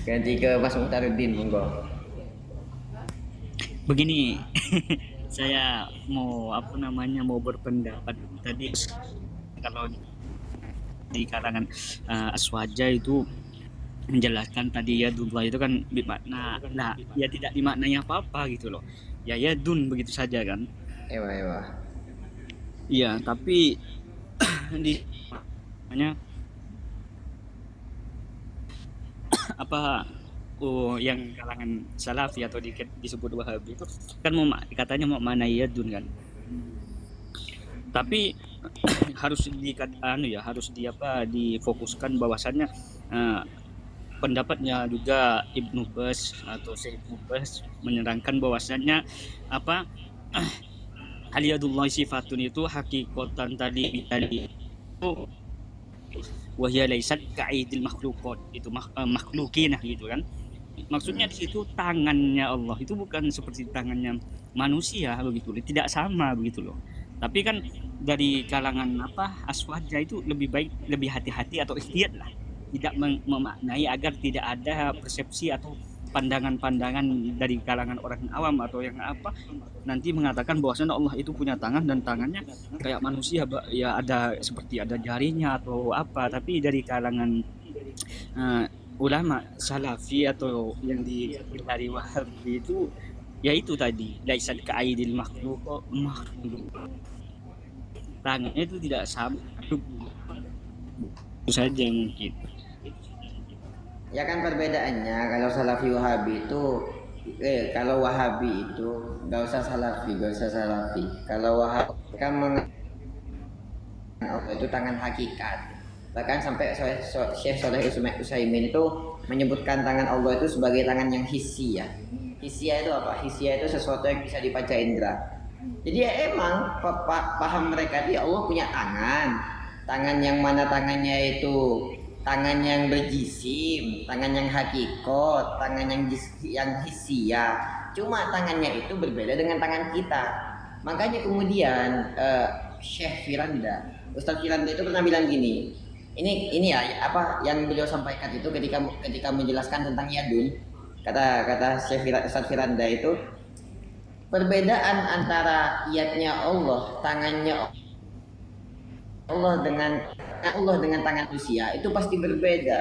Ganti ke Mas Muhtaruddin, monggo. Begini, saya mau apa namanya mau berpendapat tadi kalau di kalangan aswaja itu menjelaskan tadi ya dunlah itu kan bermakna nah ya tidak dimaknai apa-apa gitu loh. Ya dun begitu saja kan. Ewa, ewa. Iya, tapi di namanya apa yang kalangan salafi atau disebut wahabi itu kan mau katanya mau mana ya dun kan. Tapi harus harus di apa difokuskan bahwasannya eh, pendapatnya juga Ibnu Bas atau Syekh Ibnu Bas menerangkan bahwasannya apa aliyadullah sifatun itu hakikatan tadi itu wahya laisat ka'idil makhluqat itu makhlukin gitu kan. Maksudnya di situ tangannya Allah itu bukan seperti tangannya manusia begitu loh, tidak sama begitu loh. Tapi kan dari kalangan apa aswaja itu lebih baik lebih hati-hati atau ihtiyat lah, tidak memaknai agar tidak ada persepsi atau pandangan-pandangan dari kalangan orang awam atau yang apa nanti mengatakan bahwasanya Allah itu punya tangan dan tangannya kayak manusia ya ada seperti ada jarinya atau apa, tapi dari kalangan eh, ulama salafi atau yang dari wahabi itu ya itu tadi laisat ka'aidil makhluk tangannya itu tidak sama itu saja mungkin. Ya kan perbedaannya kalau Salafi Wahabi itu kalau Wahabi itu nggak usah Salafi, nggak usah Salafi. Kalau Wahabi kan Allah itu tangan hakikat. Bahkan sampai Syekh Saleh Utsaimin itu menyebutkan tangan Allah itu sebagai tangan yang hissi ya. Hissia itu apa? Hissia itu sesuatu yang bisa dipanca indera. Jadi ya emang paham mereka dia Allah punya tangan. Tangan yang mana tangannya itu tangan yang berjisim, tangan yang hakikat, tangan yang hissia. Cuma tangannya itu berbeda dengan tangan kita. Makanya kemudian Syekh Firanda, Ustadz Firanda itu pernah bilang gini. Ini ya apa yang beliau sampaikan itu ketika menjelaskan tentang yadun. Kata kata Syekh Ustadz Firanda itu perbedaan antara yadnya Allah, tangannya Allah dengan tangan manusia itu pasti berbeda.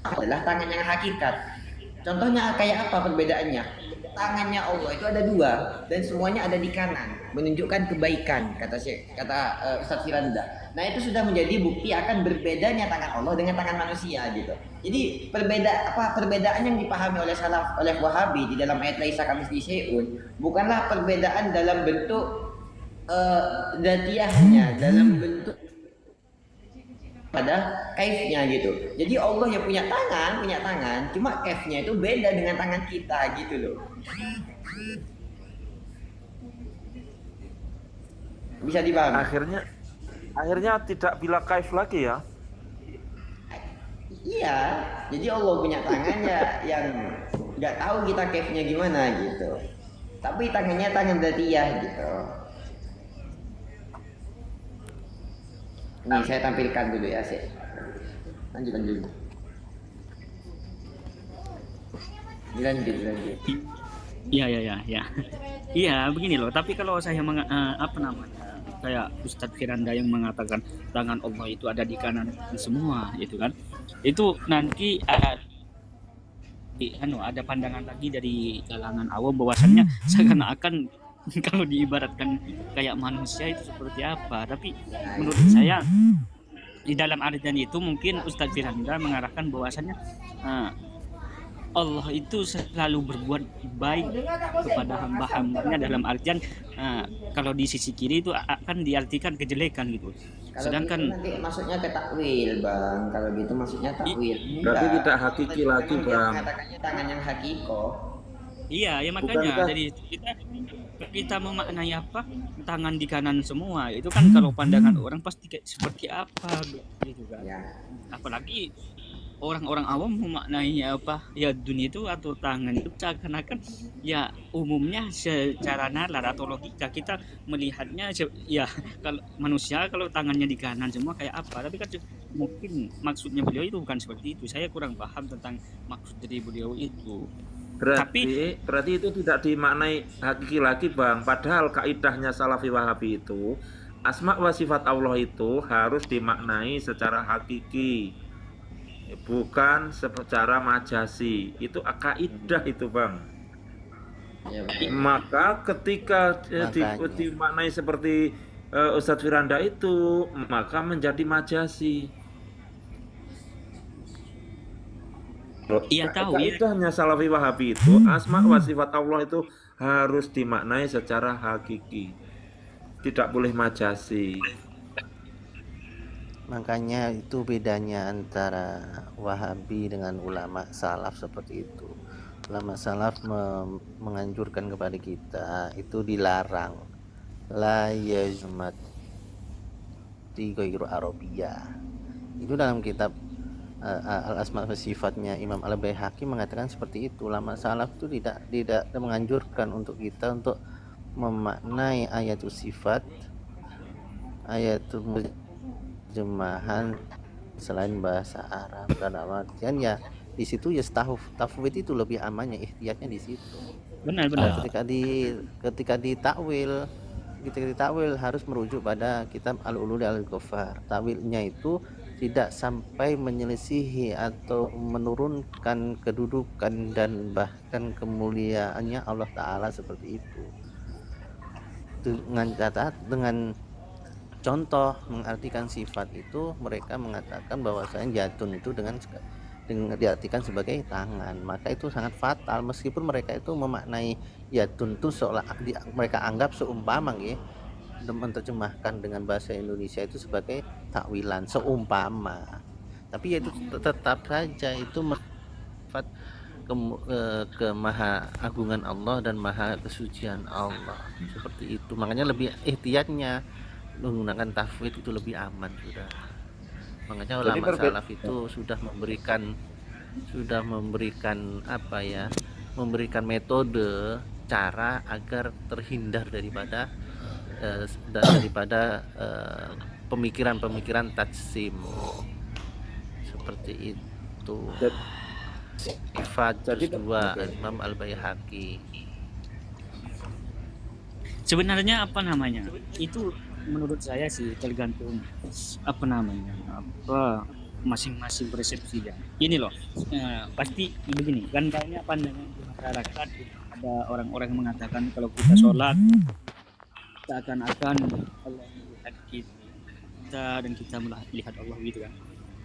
Adalah tangan yang hakikat. Contohnya kayak apa perbedaannya? Tangannya Allah itu ada dua dan semuanya ada di kanan, menunjukkan kebaikan kata Ustadz Firanda. Nah itu sudah menjadi bukti akan berbedanya tangan Allah dengan tangan manusia gitu. Jadi perbedaan yang dipahami oleh Wahabi di dalam ayat laisa kamitslihi syai'un bukanlah perbedaan dalam bentuk datiahnya, dalam bentuk pada kaifnya gitu. Jadi Allah yang punya tangan, cuma kaifnya itu beda dengan tangan kita gitu loh. Bisa dipahami? Akhirnya tidak bila kaif lagi ya. Iya, jadi Allah punya tangan ya yang nggak tahu kita kaifnya gimana gitu. Tapi tangannya tangan dzatiyah gitu. Ini saya tampilkan dulu ya sih. Lanjut. Dilanjut. Iya. Iya, begini loh. Tapi kalau saya apa namanya? Kayak Ustadz Firanda yang mengatakan tangan Allah itu ada di kanan semua, itu kan. Itu nanti ada pandangan lagi dari kalangan awam bahwasannya seakan-akan kalau diibaratkan kayak manusia itu seperti apa. Tapi menurut saya di dalam artian itu mungkin Ustadz Firanda mengarahkan bahwasannya Allah itu selalu berbuat baik kepada hamba-hambanya dalam artian kalau di sisi kiri itu akan diartikan kejelekan gitu. Kalau Sedangkan gitu nanti masuknya ke takwil, Bang. Kalau gitu masuknya takwil. Berarti Enggak. tidak hakiki lagi, Dia Bang. mengatakannya tangan yang hakiko. iya ya makanya Bukankah dari kita memaknai apa tangan di kanan semua itu kan kalau pandangan orang pasti kayak seperti apa gitu kan. Ya. Apalagi orang-orang awam memaknai apa ya dunia itu atau tangan itu seakan-akan ya umumnya secara nalar atau logika kita melihatnya ya kalau manusia kalau tangannya di kanan semua kayak apa, tapi kan mungkin maksudnya beliau itu bukan seperti itu. Saya kurang paham tentang maksud dari beliau itu. Berarti itu tidak dimaknai hakiki lagi, Bang. Padahal kaidahnya Salafi Wahabi itu asma wa sifat Allah itu harus dimaknai secara hakiki, bukan secara majasi. Itu kaidah itu, Bang. Ya, betul. Maka ketika Makanya. dimaknai seperti Ustadz Firanda itu, maka menjadi majasi. Iya tahu ya. Kaidahnya Salafi Wahabi itu asma wa sifat Allah itu harus dimaknai secara hakiki, tidak boleh majasi. Makanya itu bedanya antara Wahabi dengan ulama salaf seperti itu. Ulama salaf menganjurkan kepada kita itu dilarang la yazmat di ghairu arabiyah. Itu dalam kitab Al-Asma wa Sifatnya Imam Al-Baihaqi mengatakan seperti itu. Ulama salaf itu tidak menganjurkan untuk kita untuk memaknai ayatul sifat, ayatul terjemahan selain bahasa Arab, dan artian ya di situ ya tafwid itu lebih amannya, ihtiyatnya di situ. Benar. Ketika ditakwil harus merujuk pada kitab Al-Ulul Al-Ghaffar. Takwilnya itu tidak sampai menyelisihi atau menurunkan kedudukan dan bahkan kemuliaannya Allah Ta'ala seperti itu. Dengan contoh mengartikan sifat itu, mereka mengatakan bahwasanya jatun itu dengan diartikan sebagai tangan, maka itu sangat fatal. Meskipun mereka itu memaknai yatun itu seolah mereka anggap seumpama menerjemahkan dengan bahasa Indonesia itu sebagai takwilan seumpama, tapi itu tetap saja itu sifat ke maha agungan Allah dan maha kesucian Allah seperti itu. Makanya lebih ihtiyatnya menggunakan tafwid itu lebih aman sudah. Makanya ulama salaf itu sudah memberikan memberikan metode cara agar terhindar daripada pemikiran-pemikiran tajsim seperti itu. Sifat kedua Imam Al-Baihaqi. Sebenarnya apa namanya? Itu menurut saya sih tergantung masing-masing persepsi ya. Ini loh, pasti begini kan, banyak pandangan di masyarakat. Ada orang-orang yang mengatakan kalau kita sholat seakan-akan Allah melihat kita dan kita melihat Allah gitu kan.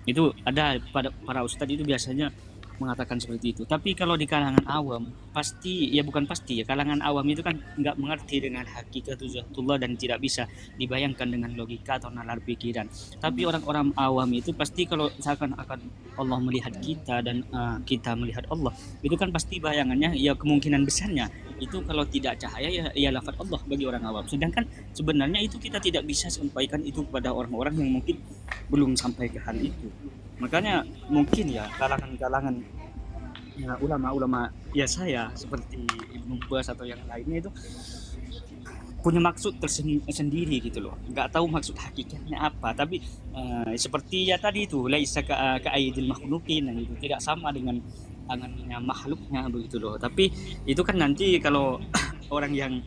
Itu ada pada para ustadz itu biasanya mengatakan seperti itu. Tapi kalau di kalangan awam kalangan awam itu kan nggak mengerti dengan hakikat zatullah dan tidak bisa dibayangkan dengan logika atau nalar pikiran. Tapi orang-orang awam itu pasti kalau seakan-akan Allah melihat kita dan kita melihat Allah, itu kan pasti bayangannya ya kemungkinan besarnya itu kalau tidak cahaya ya lafaz Allah bagi orang awam. Sedangkan sebenarnya itu kita tidak bisa sampaikan itu kepada orang-orang yang mungkin belum sampai ke hal itu. Makanya mungkin ya kalangan-kalangan ya, ulama-ulama ya saya seperti Ibnu Bas atau yang lainnya itu punya maksud tersendiri gitu loh. Nggak tahu maksud hakikatnya apa, tapi seperti ya tadi itu laisa ka aidil makhluqin, itu tidak sama dengan tangannya makhluknya begitu loh. Tapi itu kan nanti kalau orang yang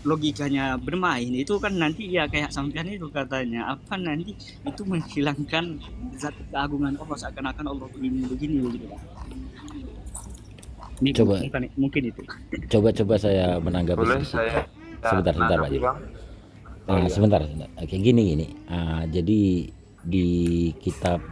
logikanya bermain itu kan nanti ya kayak sampean itu katanya nanti itu menghilangkan zat keagungan Allah, seakan-akan Allah begini gitu kan. Mungkin itu. Coba saya menanggapi. Boleh saya sebentar Pak. Sebentar. Kayak gini. Jadi di kitab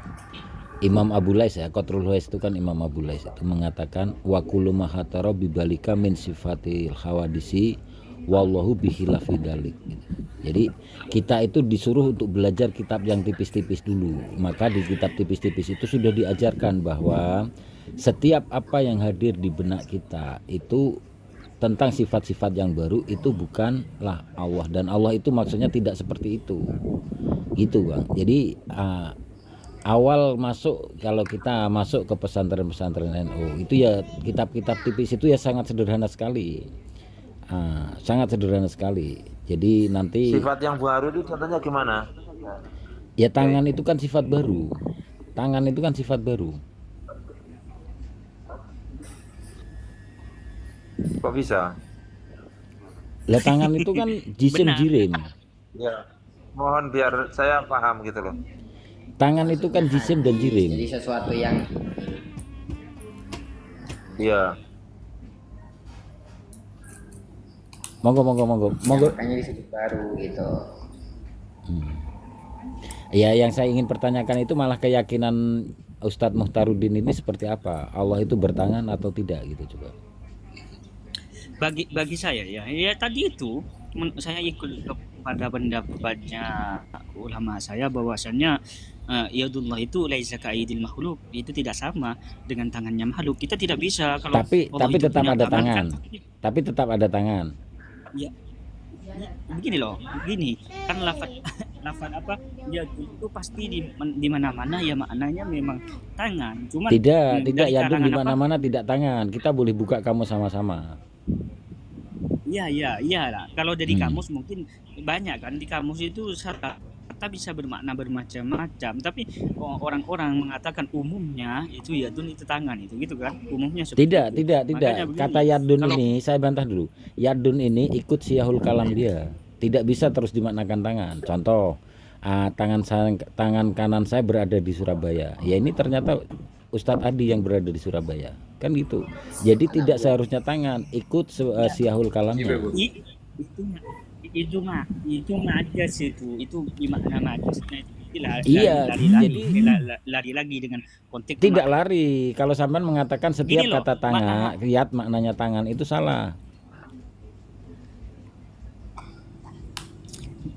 Imam Abu Lais ya, Qatrul Huwais itu kan Imam Abu Lais itu mengatakan wa kullu ma hatara bibalika min sifatil hawadisi wallahu bihilafi dzalik gitu. Jadi kita itu disuruh untuk belajar kitab yang tipis-tipis dulu. Maka di kitab tipis-tipis itu sudah diajarkan bahwa setiap apa yang hadir di benak kita itu tentang sifat-sifat yang baru itu bukanlah Allah, dan Allah itu maksudnya tidak seperti itu gitu Bang. Jadi awal masuk, kalau kita masuk ke pesantren-pesantren NU itu ya kitab-kitab tipis itu ya sangat sederhana sekali. Sangat sederhana sekali. Jadi nanti Sifat yang baru itu contohnya gimana? ya tangan itu kan sifat baru. Tangan itu kan sifat baru. Kok bisa? Lah tangan itu kan jisim Benar. jirim. Ya. Mohon biar saya paham gitu loh. Tangan itu kan jisim dan jirim. Jadi sesuatu yang Iya. Monggo. makanya disebut baru gitu. Ya, yang saya ingin pertanyakan itu malah keyakinan Ustadz Muhtaruddin ini seperti apa? Allah itu bertangan atau tidak gitu coba. Bagi saya ya tadi itu saya ikut kepada pendapatnya ulama saya bahwasannya yadullah itu laisa ka'idil makhluk, itu tidak sama dengan tangannya makhluk. Kita tidak bisa kalau Tapi Allah itu tetap punya ada tangan, tangan. kan, Tapi tetap ada tangan. ya, begini loh, begini kan lafaz lafaz apa ya itu pasti di mana-mana ya maknanya memang tangan, cuman Tidak dari yadun karangan di apa. mana-mana tidak tangan. Kita boleh buka kamu sama-sama. Iya lah. Kalau dari Hmm. kamus mungkin banyak kan, di kamus itu kata bisa bermakna bermacam-macam. Tapi orang-orang mengatakan umumnya itu yadun itu tangan itu gitu kan. Umumnya seperti Tidak. itu. Makanya begini, Kata yadun kalau ini saya bantah dulu. Yadun ini ikut siyahul kalam dia. Tidak bisa terus dimaknakan tangan. Contoh, tangan kanan saya berada di Surabaya. Ya ini ternyata Ustadz Adi yang berada di Surabaya. Kan gitu. Jadi tidak seharusnya tangan, ikut siyahul kalamnya. itu majas itu makna majasnya itu Iya, lari lagi dengan konteks Tidak lari. Kalau sampean mengatakan setiap Gini loh, kata tangan, lihat maknanya tangan itu salah.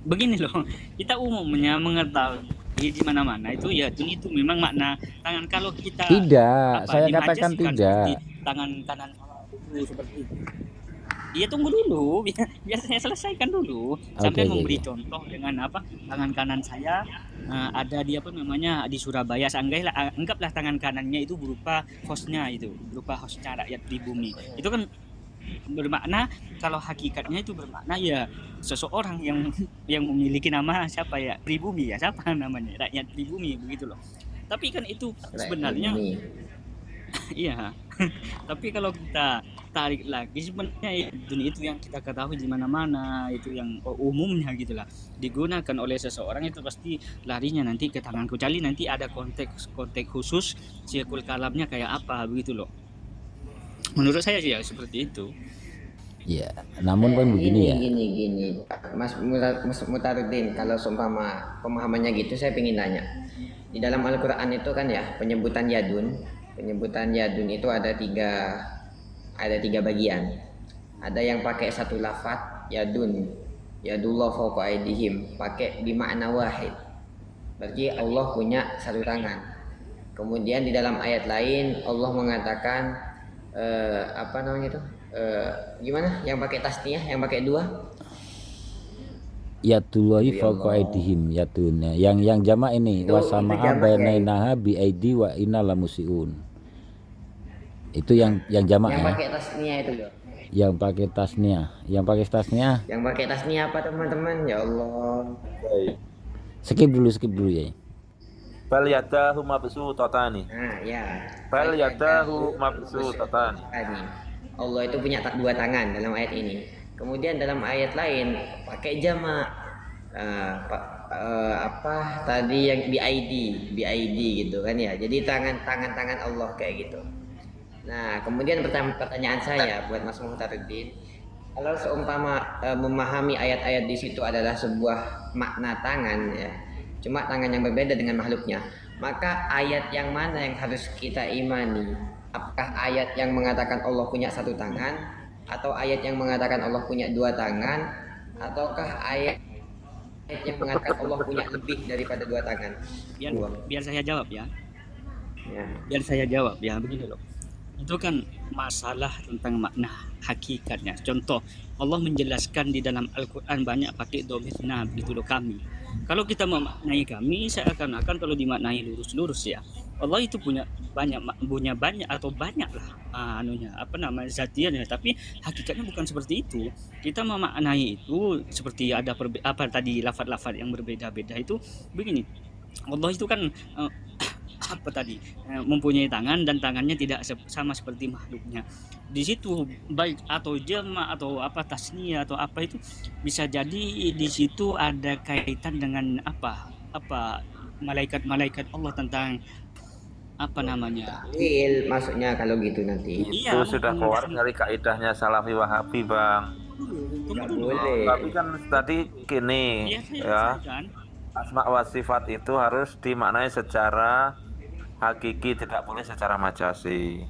begini loh, kita umumnya mengetahui di mana-mana itu ya itu memang makna tangan. Kalau kita Tidak, saya katakan dimajaskan tidak. seperti tangan kanan itu seperti itu. Iya tunggu dulu, biar saya selesaikan dulu sampai memberi contoh dengan apa tangan kanan saya ada di apa namanya di Surabaya. Anggaplah tangan kanannya itu berupa hostnya itu berupa hostnya rakyat pribumi. Itu kan bermakna kalau hakikatnya itu bermakna ya seseorang yang memiliki nama siapa ya pribumi ya siapa namanya rakyat pribumi begitu loh. Tapi kan itu sebenarnya iya. Tapi kalau kita tarik lagi sebenarnya itu yang kita ketahui di mana-mana itu yang umumnya gitulah digunakan oleh seseorang itu pasti larinya nanti ke tangan kecuali nanti ada konteks khusus sirkul kalamnya kayak apa begitu loh. Menurut saya sih ya seperti itu. Ya, namun kan begini ya. Gini, Mas Muhtaruddin, kalau seumpama pemahamannya gitu, saya ingin nanya. Di dalam Al-Quran itu kan ya penyebutan yadun itu ada tiga bagian. Ada yang pakai satu lafaz yadun, yadullah fawqa aydihim, pakai di makna wahid. Berarti Allah punya satu tangan. Kemudian di dalam ayat lain Allah mengatakan apa namanya itu? Gimana? Yang pakai tasniyah, yang pakai dua? Yadullahi fawqa aydihim yadunnya. Yang jamak ini wasama'a bainainaha bi aidi wa inna lamusiun. Itu yang jamak yang ya. Pakai tasniyah itu loh. Yang pakai tasniyah. Yang pakai tasniyah apa teman-teman? Ya Allah. Skip dulu ya. Bal yadahu mabsutatani. Nah, ya. Bal yadahu mabsutatani. Allah itu punya dua tangan dalam ayat ini. Kemudian dalam ayat lain pakai jamak apa tadi yang BID gitu kan ya. Jadi tangan Allah kayak gitu. Nah, kemudian pertanyaan saya buat Mas Muhtaruddin, kalau seumpama memahami ayat-ayat di situ adalah sebuah makna tangan ya, cuma tangan yang berbeda dengan makhluknya, maka ayat yang mana yang harus kita imani? Apakah ayat yang mengatakan Allah punya satu tangan, atau ayat yang mengatakan Allah punya dua tangan, ataukah ayat yang mengatakan Allah punya lebih daripada dua tangan? Biar saya jawab ya. Ya. Biar saya jawab ya begini loh. Itu kan masalah tentang makna hakikatnya. Contoh, Allah menjelaskan di dalam Al-Quran banyak pakai dhamir na begitu loh kami. Kalau kita memaknai kami, seakan-akan kalau dimaknai lurus-lurus ya. Allah itu punya banyak atau banyak lah zatiannya, tapi hakikatnya bukan seperti itu. Kita memaknai itu seperti ada apa tadi lafaz-lafaz yang berbeda-beda itu begini. Allah itu kan apa tadi mempunyai tangan dan tangannya tidak sama seperti makhluknya. Di situ baik atau jama atau apa tasnia atau apa itu bisa jadi di situ ada kaitan dengan apa malaikat-malaikat Allah tentang apa namanya. Takwil maksudnya kalau gitu nanti. Itu sudah keluar dari kaidahnya Salafi Wahabi, Bang. Nggak boleh. Tapi kan tadi gini, Iya, saya ya, selesaikan. asma wa sifat itu harus dimaknai secara hakiki, tidak boleh secara majasi.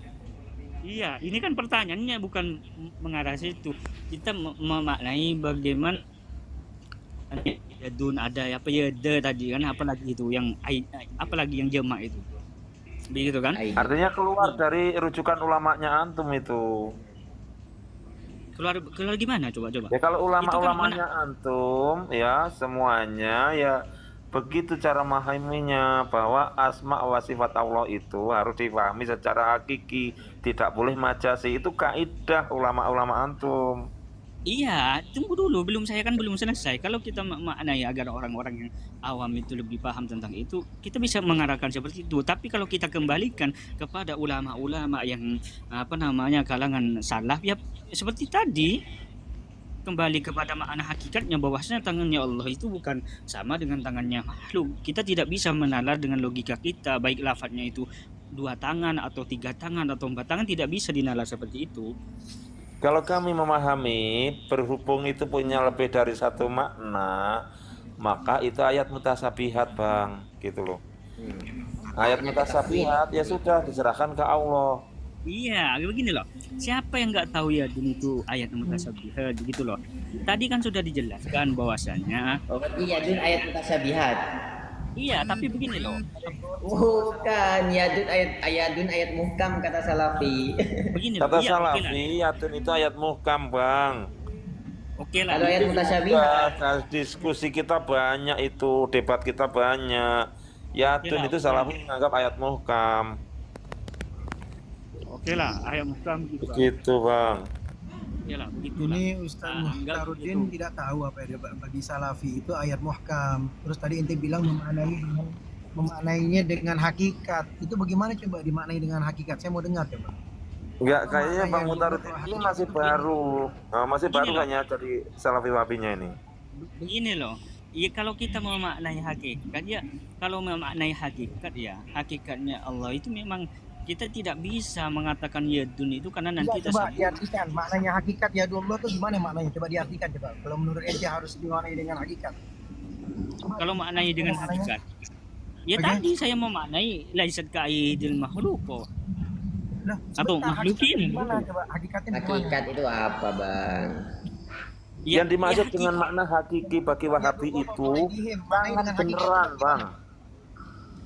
Iya, ini kan pertanyaannya bukan mengarah situ. Kita memaknai bagaimana yadun ada apa ya tadi kan apalagi itu yang apalagi yang jamak itu. Begitu kan? Artinya keluar dari rujukan ulamanya antum itu. Keluar gimana coba? Ya kalau Itu kan ulama-ulamanya antum ya semuanya ya begitu cara memahaminya, bahwa asma wa sifat Allah itu harus dipahami secara hakiki, tidak boleh majasi. Itu kaidah ulama-ulama antum. Iya, tunggu dulu, saya kan belum selesai. Kalau kita maknai agar orang-orang yang awam itu lebih paham tentang itu, kita bisa mengarahkan seperti itu. Tapi kalau kita kembalikan kepada ulama-ulama yang kalangan salaf, ya seperti tadi, kembali kepada makna hakikatnya bahwasanya tangannya Allah itu bukan sama dengan tangannya makhluk. Kita tidak bisa menalar dengan logika kita, baik lafadznya itu 2 tangan atau 3 tangan atau 4 tangan, tidak bisa dinalar seperti itu. Kalau kami memahami berhubung itu punya lebih dari satu makna, maka itu ayat mutasabihat, Bang, gitu loh. Ayat mutasabihat ya sudah diserahkan ke Allah. Iya, begini loh. Siapa yang nggak tahu ya itu ayat mutasabihat gitu loh. Tadi kan sudah dijelaskan bahwasannya. Oh, iya dun ayat mutasabihat. Iya, tapi begini loh. Bukan, yadun ayat muhkam kata Salafi. Begini loh. Kata Iya, Salafi, yatun itu ayat muhkam, Bang. Oke lah. Kalau ayat mutasyabihat, Sudah, diskusi kita banyak itu, debat kita banyak. Yatun itu Salafi menganggap ayat muhkam. Oke lah, ayat muhkam gitu. Begitu, Bang. Oke lah, begitu lah. Ini Ustaz Muhtaruddin tidak tahu apa ya bagi Salafi itu ayat muhkam. Terus tadi ente bilang memaknainya dengan hakikat. Itu bagaimana coba dimaknai dengan hakikat? Saya mau dengar coba. Enggak, kayaknya Makna Bang yang Muhtaruddin dimaksud ini hakikat masih itu baru. Masih Begini baru loh. kayaknya dari Salafi Wahabinya ini. Begini loh. Ya kalau kita memaknai hakikat ya, kalau memaknai hakikat ya, hakikatnya Allah itu memang kita tidak bisa mengatakan yadun itu karena nanti coba diartikan maknanya hakikat ya Allah itu gimana maknanya? Coba diartikan coba. Kalau menurut ente harus dimaknai dengan hakikat. Kalau maknai dengan hakikat. Ya Oke. tadi saya memaknai laisat ka'idil makhluq. Nah, Atau sebentar, makhlukin. hakikatnya gimana coba? Hakikatnya gimana? hakikat itu apa, Bang? Yang dimaksud hakikat. dengan makna hakiki bagi Wahabi itu sangat beneran, Bang.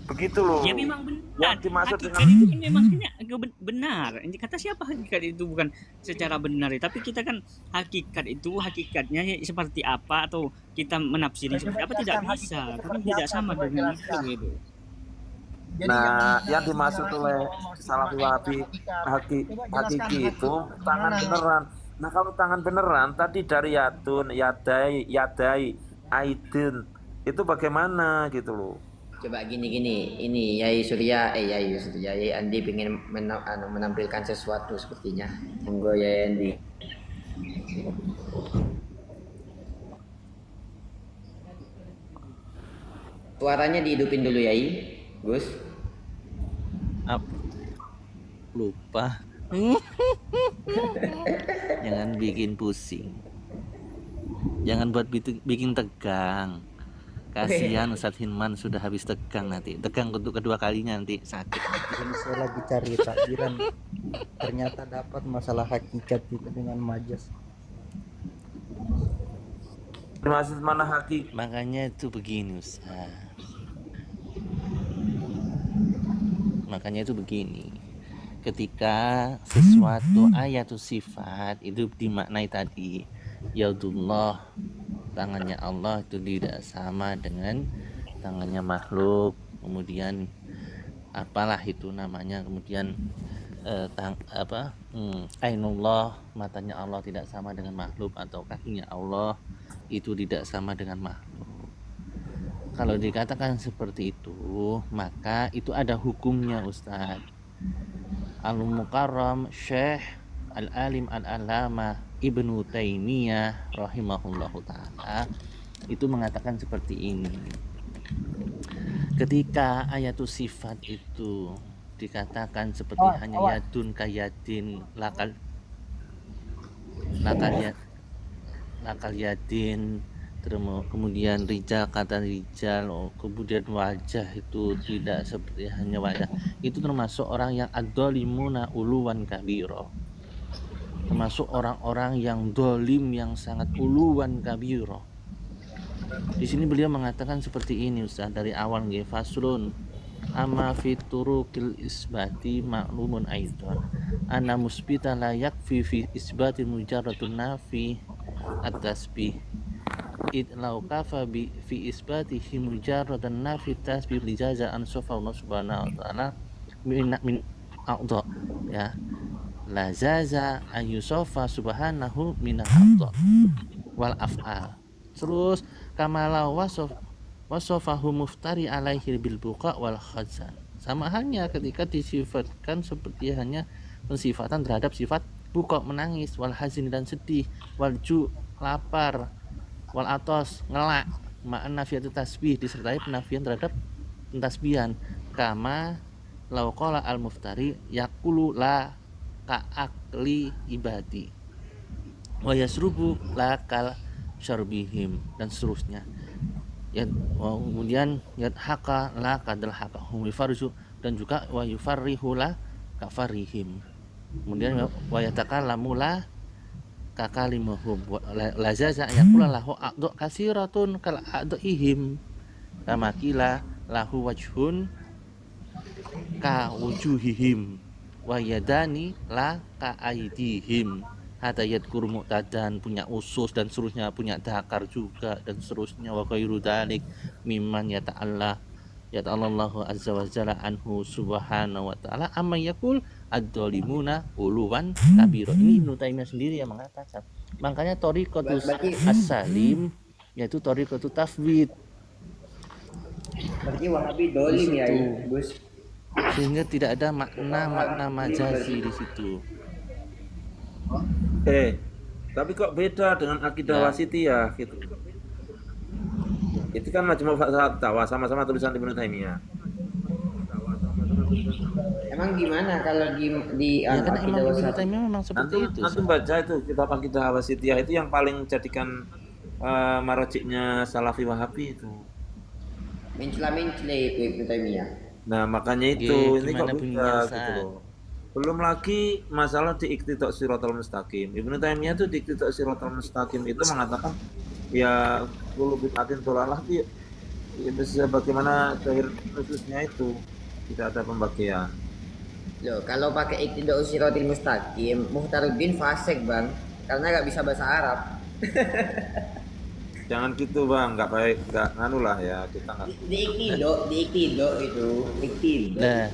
Begitu loh. Ya memang benar. Yang dimaksud Hakikat dengan itu kan memang benar. Ini kata siapa hakikat itu bukan secara benar, tapi kita kan hakikat itu hakikatnya seperti apa atau kita menafsiri seperti apa tidak bisa, karena tidak sama dengan itu gitu. Jadi Nah, yang dimaksud oleh Salafi Wahabi hakiki itu tangan beneran. Nah, kalau tangan beneran tadi dari yadun, yadai, aidin itu bagaimana gitu loh. Coba gini, ini Yai Andi pengen menampilkan sesuatu sepertinya. Monggo Yai Andi. Suaranya dihidupin dulu Yai, Gus. Lupa. Jangan bikin pusing. Jangan buat bikin tegang. Kasihan Ustadz Hinman sudah habis tegang nanti. Tegang untuk kedua kalinya nanti sakit. Ini saya lagi cari takdiran, ternyata dapat masalah hakikat itu dengan majas. Dimaksud mana hakiki? Makanya itu begini Ustaz. Makanya itu begini. ketika sesuatu ayat sifat itu dimaknai tadi yadullah, tangannya Allah itu tidak sama dengan tangannya makhluk, kemudian apalah itu namanya, kemudian ainullah, matanya Allah tidak sama dengan makhluk, atau kakinya Allah itu tidak sama dengan makhluk. Kalau dikatakan seperti itu, maka itu ada hukumnya, Ustadz. Al-Mukarram Syekh Al-Alim Al-Alama Ibnu Taimiyah rahimahullahu ta'ala itu mengatakan seperti ini. Ketika ayatus sifat itu dikatakan seperti hanya yadun kayadin lakal yadin, kemudian rijal kata rijal, kemudian wajah itu tidak seperti hanya wajah, itu termasuk orang yang ad-dhalimuna uluwan kabiro, termasuk orang-orang yang dolim yang sangat uluwan kabiro. Di sini beliau mengatakan seperti ini, Ustaz, dari awal nggih, faslun amma fiturukil isbati ma'lumun aidan ana musbita la yakfi fi isbati mujarradun nafi at-tasbih id law kafa bi fi isbatihi mujarradan nafi tasbih lijaza an safa Allah subhanahu wa ta'ala min a'dha, ya, la zaza an yusafa subhanahu min a'dha wal af'al. Terus kamala wasofahu muftari alaihi bil buqa wal khazan, sama halnya ketika disifatkan seperti hanya pensifatan terhadap sifat buqa menangis, wal hazin dan sedih, wal ju lapar, wal atos ngelak, ma'an nafiyatu tasbih disertai penafian terhadap pentasbihan, kama law qala al muftari yaqulu la ka'akli ibadi wa yasrubu la kal syarbihim dan seterusnya. Ya, kemudian haka la kadal haka hum farju, dan juga wa yufarrihu la kafarihim. Kemudian wa yatakallamu la kakalimuhum la zaza yaqula lahu a'dha kasiratun kal a'dhihim kama kila lahu wajhun ka wujuhihim wa yadani la ka aidihim hadayat kurmu tadan, punya usus dan seterusnya, punya dakar juga dan seterusnya, wa ghairu dzalik mimman yata'allahu azza wa jalla anhu subhanahu wa ta'ala amma yaqul ad-dhalimuna uluwan kabira. Ini Ibnu Taimiyah sendiri yang mengatakan. Makanya thariqatus as-salim yaitu thariqatut tafwid. Berarti Wahabi dolim ya, Gus. Sehingga tidak ada makna majazi di situ. Tapi kok beda dengan akidah wasitiyah gitu. Itu kan Majmu' Fatawa, sama-sama tulisan Ibnu Taimiyah. Emang gimana kalau di Ya karena akidah Imam Ibnu wasatiyah? Taimiyah memang seperti itu. Nanti baca itu kitab akidah wasitiyah itu yang paling jadikan marojiknya Salafi Wahabi itu. Mencela-mencela itu Ibnu Taimiyah. Nah makanya itu ini kok gimana beda bunyinya, gitu Ustaz? loh. Belum lagi masalah di iqtida' shiratal mustaqim. Ibnu Taimiyah itu di iqtida' shiratal mustaqim itu mengatakan ya kullu bid'atin dhalalah itu ya bagaimana zahir nususnya itu tidak ada pembagian. Loh, kalau pakai iqtida' shiratal mustaqim, Muhtaruddin fasik, Bang, karena nggak bisa bahasa Arab. Jangan gitu Bang, nggak baik, nggak nganu lah ya, kita nggak. Di iqtida' itu, iqtida'. Nah,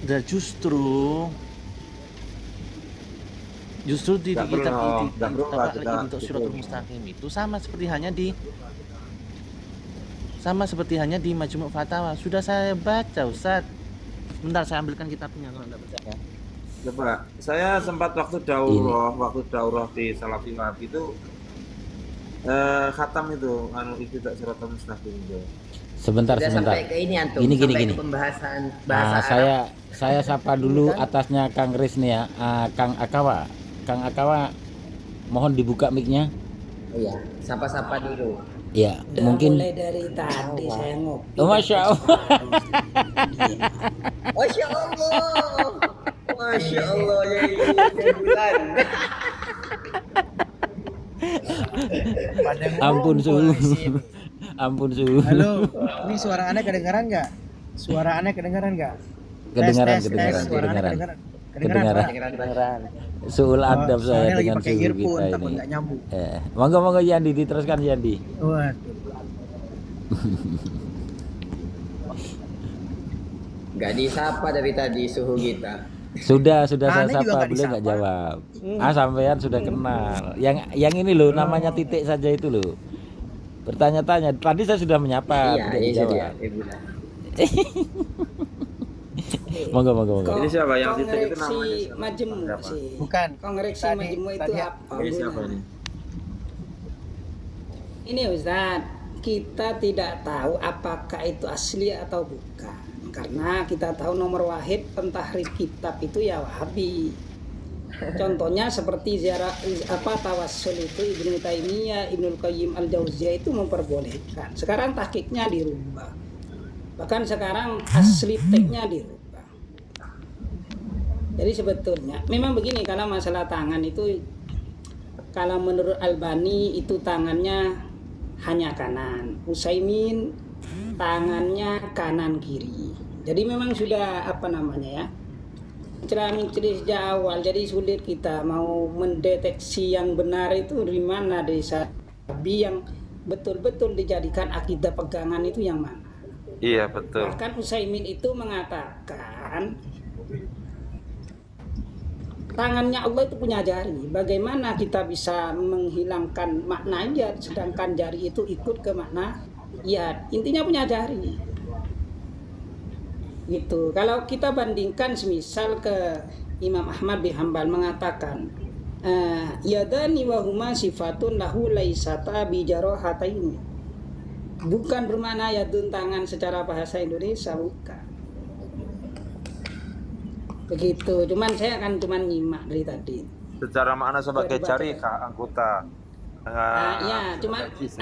dan justru di Nggak kitab perlu, itu nggak perlu lah kita untuk gitu. Suratul Mustaqim itu sama seperti hanya di Majmu' Fatawa. Sudah saya baca, Ustaz. Bentar saya ambilkan kitabnya kalau Anda percaya. Coba, saya sempat waktu daurah di Salafi Wahabi itu khatam itu anu iqtida' shiratal mustaqim itu. Sebentar. Sampai ke ini antum, Gini. sampai ke pembahasan bahasa Arab. Saya sapa dulu atasnya Kang Riz nih ya, Kang Akawa. Kang Akawa, mohon dibuka mic-nya. Oh iya, sapa-sapa dulu. Ya, Udah mungkin. mulai dari tadi saya ngopi. Oh, Masya Allah. Masya Allah. Masya Allah ya bulan. Ampun suhu. Ampun suhu. Halo, ini suara Anda kedengaran nggak? Suara Anda kedengaran nggak? Kedengaran. Suara Anda kedengaran? kedengaran. Kedengeran. Suul adab Soalnya saya lagi dengan pakai suhu earphone, kita takut ini. nggak nyambung. Monggo Yandi, diteruskan Yandi. Waduh. Nggak disapa dari tadi suhu kita. Sudah saya Aneh juga sapa, nggak beliau nggak disapa. jawab. Sampean sudah kenal. Yang ini loh, namanya titik saja itu loh. Bertanya-tanya. Tadi saya sudah menyapa, Iya, tidak itu dia. dijawab. Ibu dah. Monggo. Ini siapa yang titik itu Kongreksi namanya siapa? majemuk Siapa? sih. Bukan. Kongreksi Tadi- majemuk itu tadi- apa? Ini siapa gunanya? ini? Ini Ustaz, kita tidak tahu apakah itu asli atau bukan. Karena kita tahu nomor wahid pentahrif kitab itu ya Wahabi. Contohnya seperti ziarah tawassul itu Ibnu Taimiyah, Ibnul Qayyim Al-Jauziyah itu memperbolehkan. Sekarang tahqiqnya dirubah. Bahkan sekarang asli teksnya dirubah. Jadi sebetulnya memang begini, kalau masalah tangan itu, kalau menurut Albani itu tangannya hanya kanan, Utsaimin tangannya kanan kiri. Jadi memang sudah ceramik sejak awal, jadi sulit kita mau mendeteksi yang benar itu dari mana, dari sahabi yang betul-betul dijadikan akidah pegangan itu yang mana. Iya betul. Bahkan Utsaimin itu mengatakan tangannya Allah itu punya jari. Bagaimana kita bisa menghilangkan makna yad sedangkan jari itu ikut ke makna yad? Intinya punya jari. Gitu. Kalau kita bandingkan semisal ke Imam Ahmad bin Hanbal mengatakan yadani wa huma sifatun lahu laisata bi jarahataini. Bukan bermakna yadun tangan secara bahasa Indonesia, bukan. Begitu. Saya akan nyimak dari tadi. Secara makna sebagai Dibaca. jari kah anggota? Ya,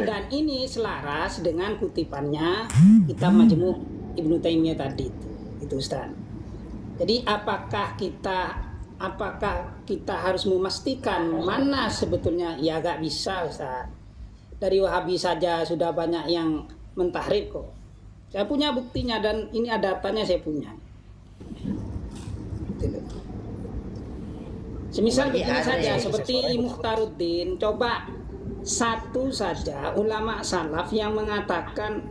dan ini selaras dengan kutipannya kitab Majmu' Ibnu Taimiyah tadi itu Ustaz. Jadi apakah kita harus memastikan mana sebetulnya? Ya gak bisa Ustaz. Dari Wahabi saja sudah banyak yang mentahrif kok. Saya punya buktinya dan ini ada datanya, saya punya. Semisal Lagi begini ada saja, yang seperti Mukhtaruddin, coba satu saja ulama salaf yang mengatakan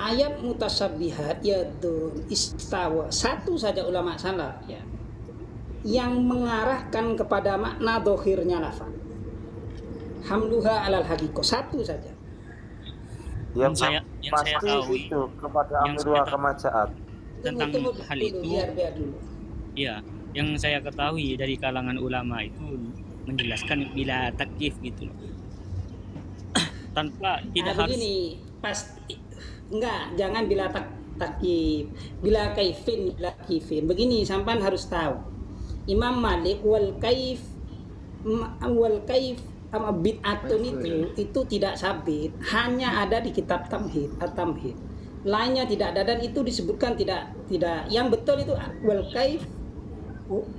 ayat mutasabbihat yaitu istawa, satu saja ulama salaf ya yang mengarahkan kepada makna dohirnya lafaz hamluha alal haqiqah, satu saja. Yang saya pasti tahu itu kepada yang Amirul saya tahu Kamajaat. tentang hal dulu, itu, biar dulu. ya, yang saya ketahui dari kalangan ulama itu menjelaskan bila takyif gitu loh. Tanpa tidak harus Begini, pasti enggak, jangan bila takyif, bila kaifin. Begini, sampan harus tahu. Imam Malik wal kaif sama bid'atun itu tidak sabit, hanya ada di kitab At-Tamhid. Lainnya tidak ada dan itu disebutkan tidak. Yang betul itu wal kaif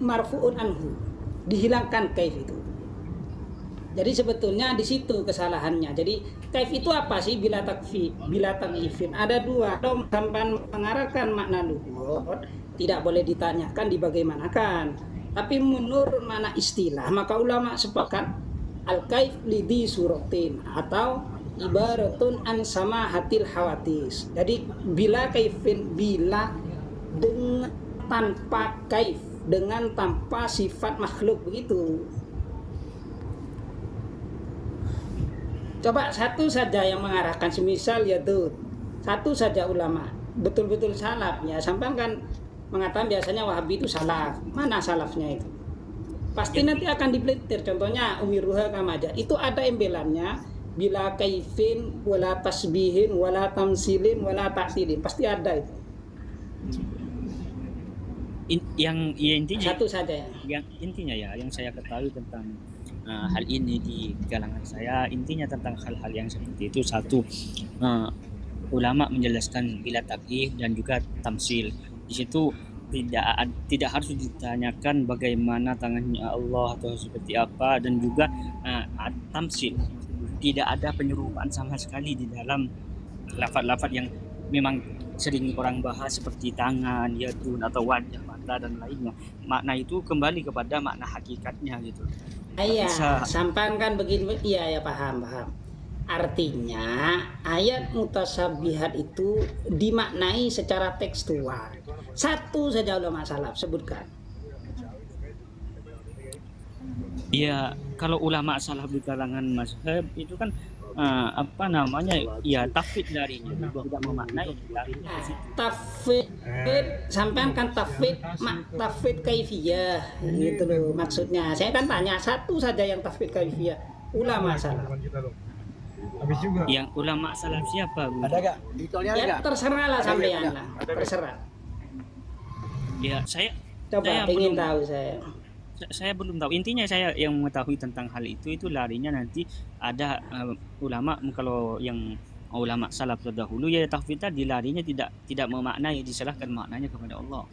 marfu'un anhu. Dihilangkan kaif itu. Jadi sebetulnya di situ kesalahannya. Jadi kaif itu apa sih bila takfifin? Ada dua. Kalau sampai mengarahkan makna lughah tidak boleh ditanyakan dibagaimanakan. Tapi menurut makna istilah maka ulama sepakat al-kaif lidhi suratin atau ibaratun an sama hatil hawatis. Jadi bila kaifin, bila dengan tanpa kaif, dengan tanpa sifat makhluk begitu. Coba satu saja yang mengarahkan, semisal ya tuh satu saja ulama betul-betul salaf ya, sampai kan mengatakan biasanya Wahabi itu salaf. Mana salafnya itu? Pasti nanti akan dipelitir. Contohnya Umiruha Kamajat itu ada embelannya bila kaifin wala tasbihin wala tamsilin wala taksilin, pasti ada itu. intinya Satu saja ya. yang intinya ya yang saya ketahui tentang hal ini di kalangan saya, intinya tentang hal-hal yang seperti itu, satu, ulama menjelaskan bila takyif dan juga tamsil. Di situ tidak harus ditanyakan bagaimana tangannya Allah atau seperti apa, dan juga tamsil, tidak ada penyerupaan sama sekali di dalam lafaz-lafaz yang memang sering orang bahas seperti tangan, yadun atau wajah. mata dan lainnya. Makna itu kembali kepada makna hakikatnya gitu. Iya, Bisa sampai kan begini, iya ya paham. Artinya ayat mutasyabihat itu dimaknai secara tekstual. Satu saja ulama salaf sebutkan. ya kalau ulama salaf di kalangan mazhab itu kan apa namanya ya tafsir darinya tidak memaknai larinya ke situ. Tafid sampean kan tafid kaifiyah gitu loh maksudnya. Saya kan tanya satu saja yang tafid kaifiyah ulama salaf. Yang ulama salaf siapa? Bu? Ada gak? Detailnya ada Ya gak? terserah lah sampean lah. Terserah. Ya saya Coba ingin tahu saya belum tahu. Intinya saya yang mengetahui tentang hal itu larinya nanti ada ulama kalau yang ulama salaf terdahulu ya tafwid tadi larinya tidak memaknai, diserahkan maknanya kepada Allah.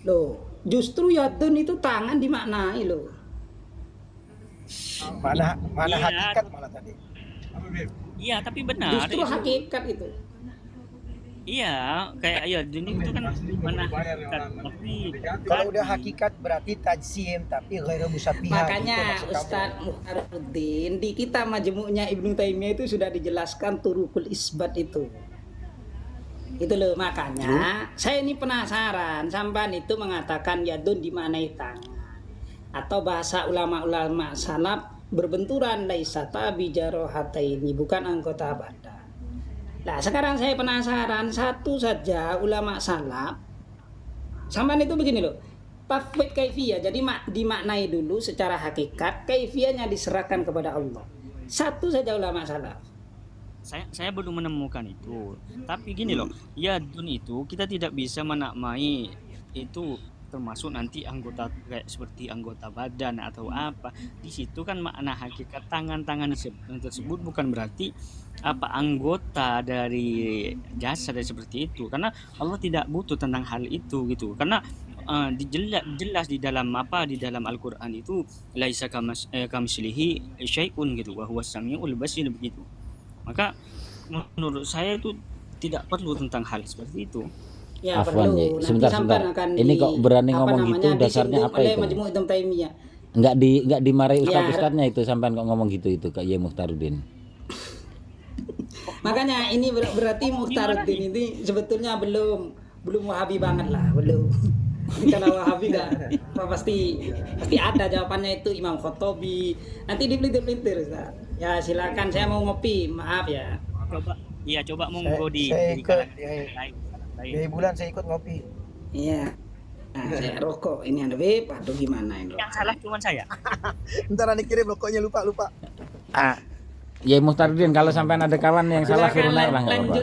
Loh, justru yadun itu tangan dimaknai loh. Mana Iya. hakikat malah tadi. Iya, tapi benar. Justru hakikat itu. Iya, kayak ya dunia itu kan mana hakikat, tapi Kalau udah hakikat berarti tajsim tapi ghairu musyabbiha. Makanya Gitu maksud kamu. Ustadz Mukhtaruddin di kitab Majmu'nya Ibnu Taimiyah itu sudah dijelaskan turukul isbat itu. Itu loh makanya saya ini penasaran sampean itu mengatakan yadun dimaknai tangan atau bahasa ulama-ulama salaf berbenturan laisata bijarohataini bukan anggota badan. Nah sekarang saya penasaran satu saja ulama salaf sampean itu begini loh tafwid kaifiyah jadi dimaknai dulu secara hakikat kaifiyahnya diserahkan kepada Allah satu saja ulama salaf. saya belum menemukan itu. Tapi gini loh, yadun itu kita tidak bisa menamai itu termasuk nanti anggota kayak seperti anggota badan atau apa. Di situ kan makna hakikat tangan-tangan tersebut bukan berarti apa anggota dari jasad seperti itu. Karena Allah tidak butuh tentang hal itu gitu. Karena jelas di dalam Al-Qur'an itu laisa kamitslihi syai'un gitu wa huwas samiul basir begitu. Maka menurut saya itu tidak perlu tentang hal seperti itu. Ya Afwan, perlu. ya. Sebentar. Nanti Ini kok berani ngomong gitu, dasarnya apa itu? Majmu' Ibnu Taimiyah. Enggak dimarahi Ya, ustadz-ustadznya itu sampean kok ngomong gitu itu Kak Ye Mukhtaruddin. Makanya ini berarti Mukhtaruddin ini sebetulnya belum Wahabi banget lah, belum. Ini kalau Wahabi pasti ada jawabannya itu Imam Khattabi. Nanti dipelintir-pelintir Ustaz. Ya silakan saya mau ngopi, maaf ya. Coba monggo di saya ikut, kalangan ya. lain. Dari bulan saya ikut ngopi. Iya. Nah, saya rokok. Ini ada Beb, aduh gimana ini? Yang salah cuma saya. Ntar Anda kirim rokoknya lupa. Ye Mukhtaruddin kalau sampean ada kawan yang salah suruh naik lah nggak apa-apa.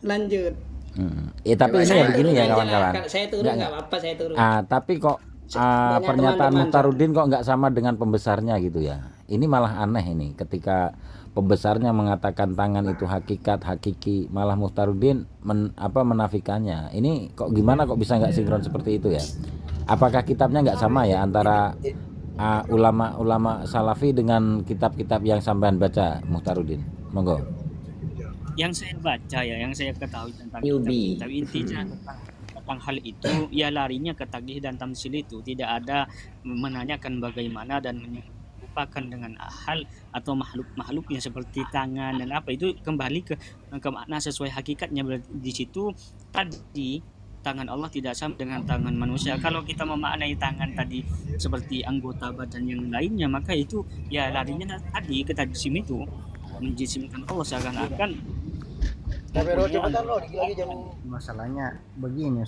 Lanjut. Tapi ini ya begini ya kawan-kawan. Saya turun nggak apa-apa, saya turun. Tapi kok Banyak pernyataan teman-teman, Mukhtaruddin kok nggak sama dengan pembesarnya gitu ya. Ini malah aneh ini ketika pembesarnya mengatakan tangan itu hakikat hakiki, malah Mukhtaruddin menafikannya. Ini kok gimana kok bisa nggak sinkron seperti itu ya? Apakah kitabnya nggak sama ya antara ulama-ulama salafi dengan kitab-kitab yang sampean baca Mukhtaruddin? Monggo. Yang saya baca ya, yang saya ketahui tentang Newbie. kitab intinya tentang hal itu ya larinya ke tagih dan tamsil itu tidak ada menanyakan bagaimana dan menyupakan dengan hal atau makhluknya seperti tangan dan apa itu kembali ke makna sesuai hakikatnya. Di situ tadi tangan Allah tidak sama dengan tangan manusia. Kalau kita memaknai tangan tadi seperti anggota badan yang lainnya maka itu ya larinya tadi ke tajsim itu menjisimkan Allah seakan-akan Tapi cepetan loh, dikit lagi jam Masalahnya begini